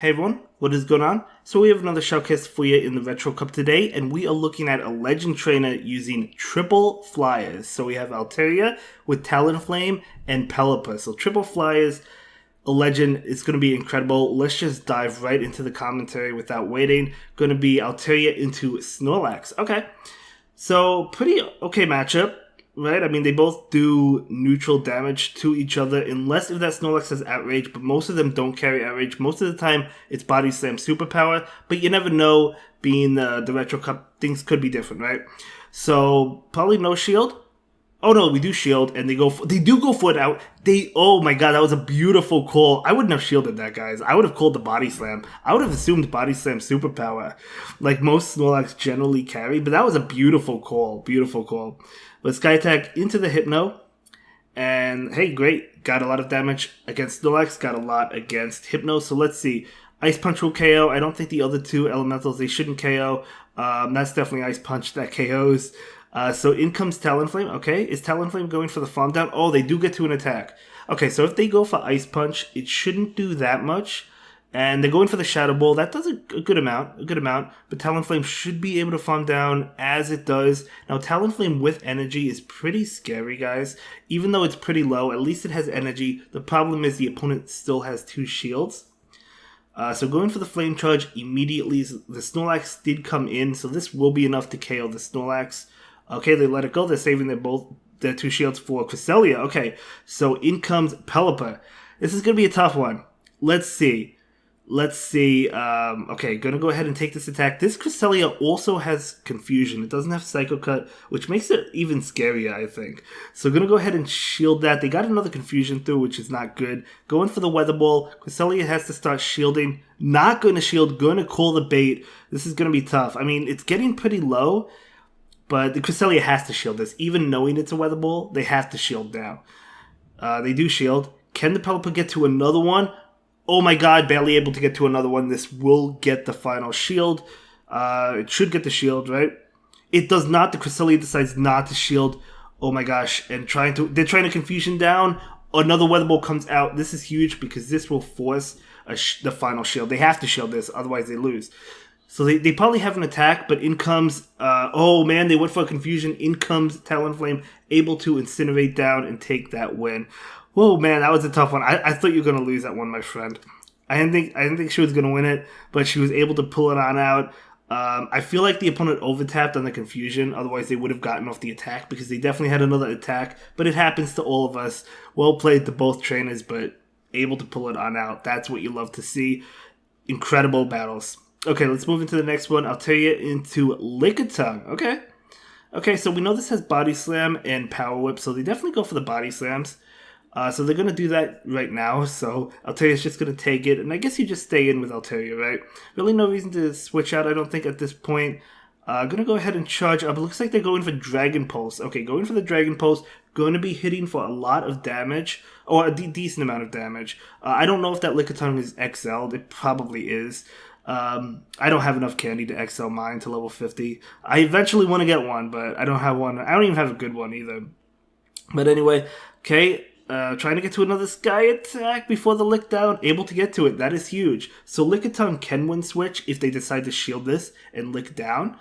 Hey everyone, what is going on? So we have another showcase for you in the Retro Cup today, and we are looking at a Legend Trainer using triple Fliers. So we have Altaria with Talonflame and Pelipper. So triple Fliers, a Legend, is going to be incredible. Let's just dive right into the commentary without waiting. Going to be Altaria into Snorlax. Okay, so pretty okay matchup. Right? I mean, they both do neutral damage to each other, unless if that Snorlax has Outrage, but most of them don't carry Outrage. Most of the time, it's Body Slam Superpower, but you never know, being the Retro Cup, things could be different, right? So, probably no shield. Oh no, we do shield, and they do go for it out. Oh my god, that was a beautiful call. I wouldn't have shielded that, guys. I would have called the Body Slam. I would have assumed Body Slam Superpower, like most Snorlax generally carry, but that was a beautiful call. Beautiful call. But Sky Attack into the Hypno, and hey, great. Got a lot of damage against Snorlax, got a lot against Hypno, so let's see. Ice Punch will KO. I don't think the other two elementals, they shouldn't KO. That's definitely Ice Punch that KOs. So in comes Talonflame. Okay, is Talonflame going for the farm down? Oh, they do get to an attack. Okay, so if they go for Ice Punch, it shouldn't do that much. And they're going for the Shadow Ball. That does a good amount. But Talonflame should be able to farm down as it does. Now, Talonflame with energy is pretty scary, guys. Even though it's pretty low, at least it has energy. The problem is the opponent still has 2 shields. So going for the Flame Charge immediately. The Snorlax did come in, so this will be enough to KO the Snorlax. Okay, they let it go. They're saving their 2 shields for Cresselia. Okay, so in comes Pelipper. This is going to be a tough one. Let's see. Okay, gonna go ahead and take this attack. This Cresselia also has Confusion. It doesn't have Psycho Cut, which makes it even scarier, I think. So gonna go ahead and shield that. They got another Confusion through, which is not good. Going for the Weather Ball. Cresselia has to start shielding. Not gonna shield, gonna call the bait. This is gonna be tough. I mean, it's getting pretty low, but the Cresselia has to shield this. Even knowing it's a Weather Ball, they have to shield now. They do shield. Can the Pelipper get to another one? Oh my god, barely able to get to another one. This will get the final shield. It should get the shield, right? It does not. The Cresselia decides not to shield. Oh my gosh. And they're trying to Confusion down. Another Weather Ball comes out. This is huge because this will force the final shield. They have to shield this, otherwise they lose. So they probably have an attack, but in comes... oh man, they went for a Confusion. In comes Talonflame, able to Incinerate down and take that win. Whoa, man, that was a tough one. I thought you were going to lose that one, my friend. I didn't think she was going to win it, but she was able to pull it on out. I feel like the opponent overtapped on the Confusion, otherwise they would have gotten off the attack, because they definitely had another attack, but it happens to all of us. Well played to both trainers, but able to pull it on out. That's what you love to see. Incredible battles. Okay, let's move into the next one. I'll tell you into Lickitung. Okay, so we know this has Body Slam and Power Whip, so they definitely go for the Body Slams. So they're going to do that right now, so Altaria's just going to take it, and I guess you just stay in with Altaria, right? Really no reason to switch out, I don't think, at this point. Going to go ahead and charge up. It looks like they're going for Dragon Pulse. Okay, going for the Dragon Pulse, going to be hitting for a lot of damage, or a decent amount of damage. I don't know if that Lickitung is XL'd, it probably is. I don't have enough candy to XL mine to level 50. I eventually want to get one, but I don't have one. I don't even have a good one either. But anyway, okay. Trying to get to another Sky Attack before the Lick Down. Able to get to it. That is huge. So Lickitung can win Switch if they decide to shield this and Lick Down.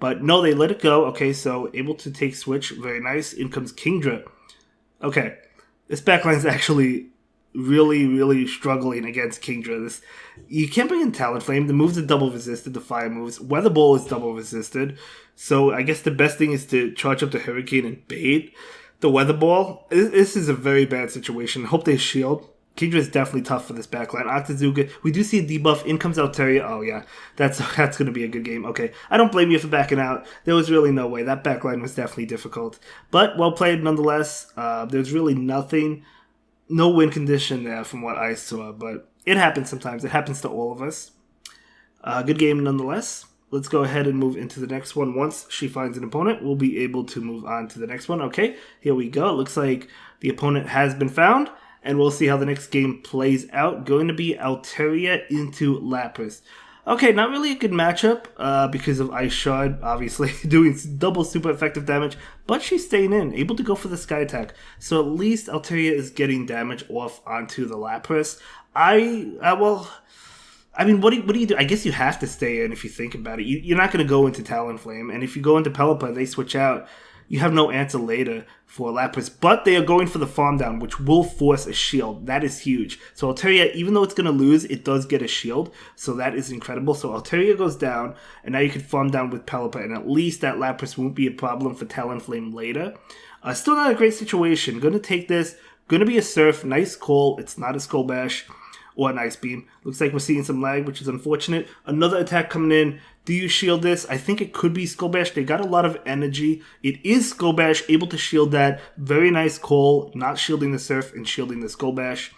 But no, they let it go. Okay, so able to take Switch. Very nice. In comes Kingdra. Okay. This backline is actually really struggling against Kingdra. You can't bring in Talonflame. The moves are double resisted. The fire moves. Weather Ball is double resisted. So I guess the best thing is to charge up the Hurricane and bait the Weather Ball. This is a very bad situation. Hope they shield. Kingdra is definitely tough for this backline. Octazooka, we do see a debuff. In comes Altaria. Oh yeah, that's going to be a good game. Okay, I don't blame you for backing out. There was really no way. That backline was definitely difficult. But well played nonetheless. There's really no win condition there from what I saw. But it happens sometimes. It happens to all of us. Good game nonetheless. Let's go ahead and move into the next one. Once she finds an opponent, we'll be able to move on to the next one. Okay, here we go. It looks like the opponent has been found, and we'll see how the next game plays out. Going to be Altaria into Lapras. Okay, not really a good matchup because of Ice Shard, obviously, doing double super effective damage, but she's staying in, able to go for the Sky Attack. So at least Altaria is getting damage off onto the Lapras. I I mean, what do you do? I guess you have to stay in if you think about it. You're not going to go into Talonflame, and if you go into Pelipper, they switch out. You have no answer later for Lapras, but they are going for the farm down, which will force a shield. That is huge. So Altaria, even though it's going to lose, it does get a shield, so that is incredible. So Altaria goes down, and now you can farm down with Pelipper, and at least that Lapras won't be a problem for Talonflame later. Still not a great situation. Going to take this. Going to be a Surf. Nice call. It's not a Skull Bash or an Ice Beam. Looks like we're seeing some lag, which is unfortunate. Another attack coming in. Do you shield this? I think it could be Skull Bash. They got a lot of energy. It is Skull Bash, able to shield that. Very nice call. Not shielding the Surf and shielding the Skull Bash.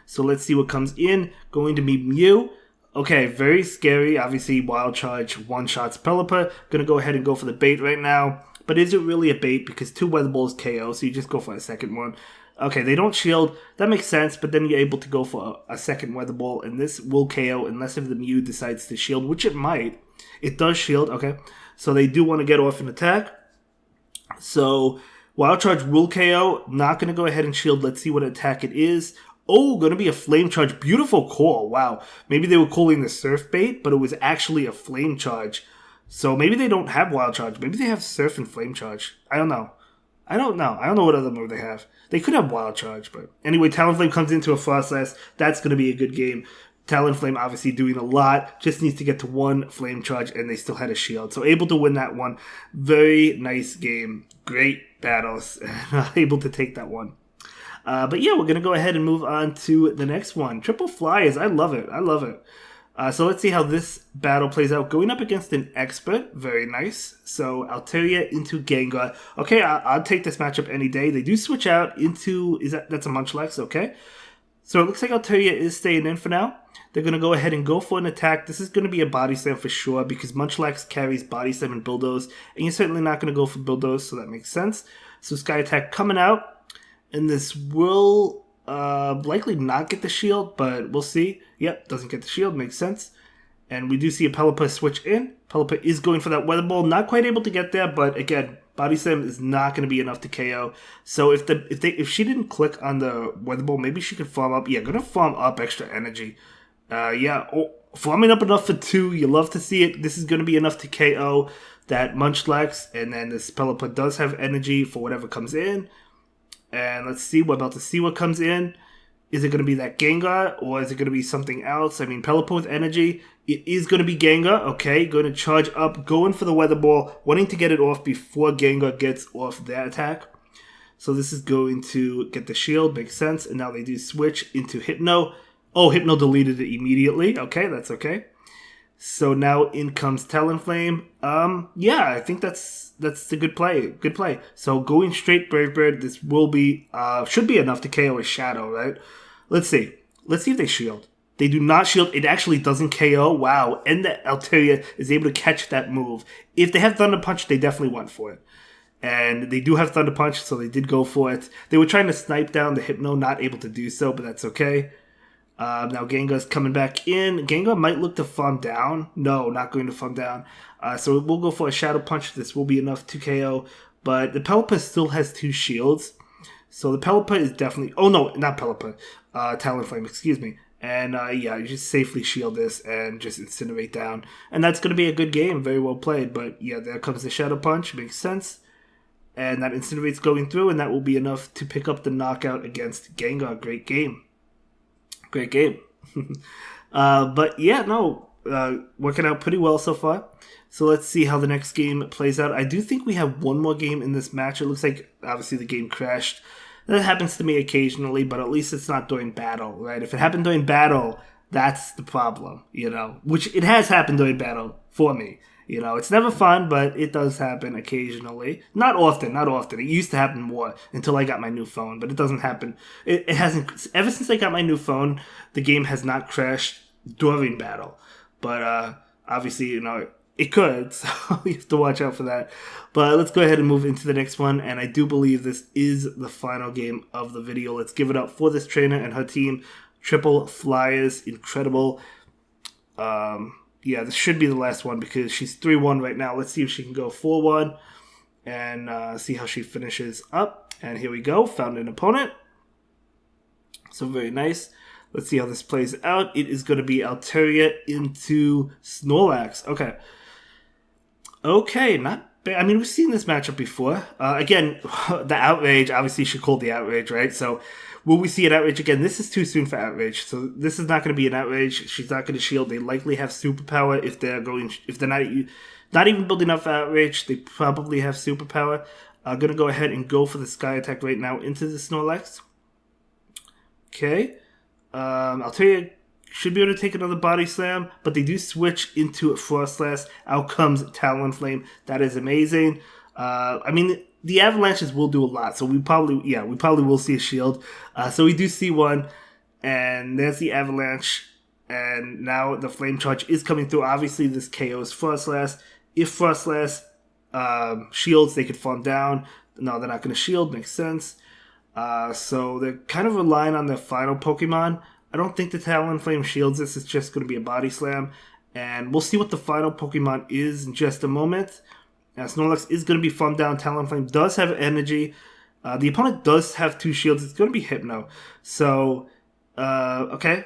So let's see what comes in. Going to be Mew. Okay, very scary. Obviously, Wild Charge one-shots Pelipper. Going to go ahead and go for the bait right now. But is it really a bait? Because 2 Weather Balls KO, so you just go for a second one. Okay, they don't shield. That makes sense, but then you're able to go for a second Weather Ball, and this will KO unless if the Mew decides to shield, which it might. It does shield, okay. So they do want to get off an attack. So Wild Charge will KO. Not going to go ahead and shield. Let's see what attack it is. Oh, going to be a Flame Charge. Beautiful call. Wow. Maybe they were calling the Surf Bait, but it was actually a Flame Charge. So maybe they don't have Wild Charge. Maybe they have Surf and Flame Charge. I don't know. I don't know what other move they have. They could have Wild Charge, but anyway, Talonflame comes into a Frostlass. That's going to be a good game. Talonflame obviously doing a lot. Just needs to get to 1 Flame Charge, and they still had a shield. So able to win that one. Very nice game. Great battles. Able to take that one. But yeah, we're going to go ahead and move on to the next one. Triple Fliers. I love it. I love it. So let's see how this battle plays out. Going up against an Expert. Very nice. So Altaria into Gengar. Okay, I'll take this matchup any day. They do switch out into... That's a Munchlax, okay. So it looks like Altaria is staying in for now. They're going to go ahead and go for an attack. This is going to be a Body Slam for sure because Munchlax carries Body Slam and Bulldoze. And you're certainly not going to go for Bulldoze, so that makes sense. So Sky Attack coming out. And this will... likely not get the shield, but we'll see. Yep, doesn't get the shield, makes sense. And we do see a Pelipper switch in. Pelipper is going for that Weather Ball, not quite able to get there, but again, Body Slam is not going to be enough to KO. So if she didn't click on the Weather Ball, maybe she could farm up. Yeah, gonna farm up extra energy. Farming up enough for 2, you love to see it. This is going to be enough to KO that Munchlax, and then this Pelipper does have energy for whatever comes in. And let's see, we're about to see what comes in. Is it going to be that Gengar, or is it going to be something else? I mean, Pelipper with energy. It is going to be Gengar, okay. Going to charge up, going for the Weather Ball, wanting to get it off before Gengar gets off their attack. So this is going to get the shield, makes sense. And now they do switch into Hypno. Oh, Hypno deleted it immediately. Okay, that's okay. So now in comes Talonflame. Yeah, I think that's a good play. Good play. So going straight Brave Bird, this will be should be enough to KO a Shadow, right? Let's see. Let's see if they shield. They do not shield. It actually doesn't KO. Wow. And the Altaria is able to catch that move. If they have Thunder Punch, they definitely went for it. And they do have Thunder Punch, so they did go for it. They were trying to snipe down the Hypno, not able to do so, but that's okay. Now Gengar's coming back in. Gengar might look to farm down. No, not going to farm down. So we'll go for a Shadow Punch. This will be enough to KO. But the Pelipper still has 2 shields. So the Pelipper is definitely... Oh, no, not Pelipper. Talonflame, excuse me. And yeah, you just safely shield this and just Incinerate down. And that's going to be a good game. Very well played. But yeah, there comes the Shadow Punch. Makes sense. And that Incinerate's going through. And that will be enough to pick up the knockout against Gengar. Great game. Great game. But yeah, no, working out pretty well so far. So let's see how the next game plays out. I do think we have one more game in this match. It looks like obviously the game crashed. That happens to me occasionally, but at least it's not during battle, right? If it happened during battle, that's the problem, you know, which it has happened during battle for me. You know, it's never fun, but it does happen occasionally. Not often. It used to happen more until I got my new phone, but it doesn't happen. It hasn't. Ever since I got my new phone, the game has not crashed during battle. But obviously, you know, it could, so you have to watch out for that. But let's go ahead and move into the next one, and I do believe this is the final game of the video. Let's give it up for this trainer and her team. Triple Fliers, incredible. Yeah, this should be the last one because she's 3-1 right now. Let's see if she can go 4-1 and see how she finishes up. And here we go. Found an opponent. So very nice. Let's see how this plays out. It is going to be Altaria into Snorlax. Okay, not bad. I mean, we've seen this matchup before. Again, the Outrage, obviously she called the Outrage, right? So will we see an Outrage again? This is too soon for Outrage. So this is not going to be an Outrage. She's not going to shield. They likely have Superpower if they're not even building up for Outrage. They probably have Superpower. I'm going to go ahead and go for the Sky Attack right now into the Snorlax. Okay. Altaria should be able to take another Body Slam, but they do switch into a Frost Blast. Out comes Talonflame. That is amazing. I mean, the Avalanches will do a lot, so we probably will see a shield. So we do see one, and there's the Avalanche, and now the Flame Charge is coming through. Obviously, this KOs Frost Blast. If Frost Blast shields, they could farm down. No, they're not going to shield. Makes sense. So they're kind of relying on their final Pokemon. I don't think the Talonflame shields this. It's just going to be a Body Slam. And we'll see what the final Pokemon is in just a moment. Snorlax is going to be farmed down. Talonflame does have energy. The opponent does have 2 shields. It's going to be Hypno. So, okay.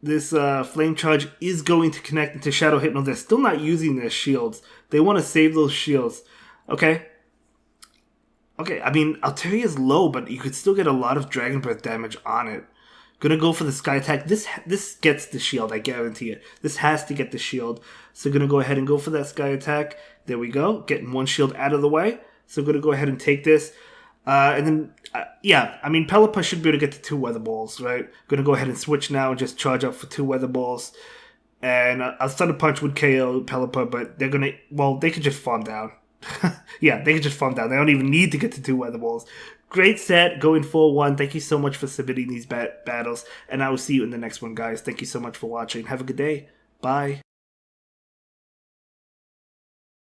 This Flame Charge is going to connect into Shadow Hypno. They're still not using their shields. They want to save those shields. Okay. Okay, I mean, Altaria is low, but you could still get a lot of Dragon Breath damage on it. Gonna go for the Sky Attack. This gets the shield, I guarantee it. This has to get the shield. So gonna go ahead and go for that Sky Attack. There we go. Getting 1 shield out of the way. So gonna go ahead and take this. And then, yeah, I mean, Pelipper should be able to get to 2 Weather Balls, right? Gonna go ahead and switch now and just charge up for 2 Weather Balls. And a Thunder Punch would KO Pelipper, but they're gonna, well, they could just farm down. Yeah, they can just farm down. They don't even need to get to 2 Weather Balls. Great set, going 4-1. Thank you so much for submitting these battles, and I will see you in the next one, guys. Thank you so much for watching. Have a good day. Bye.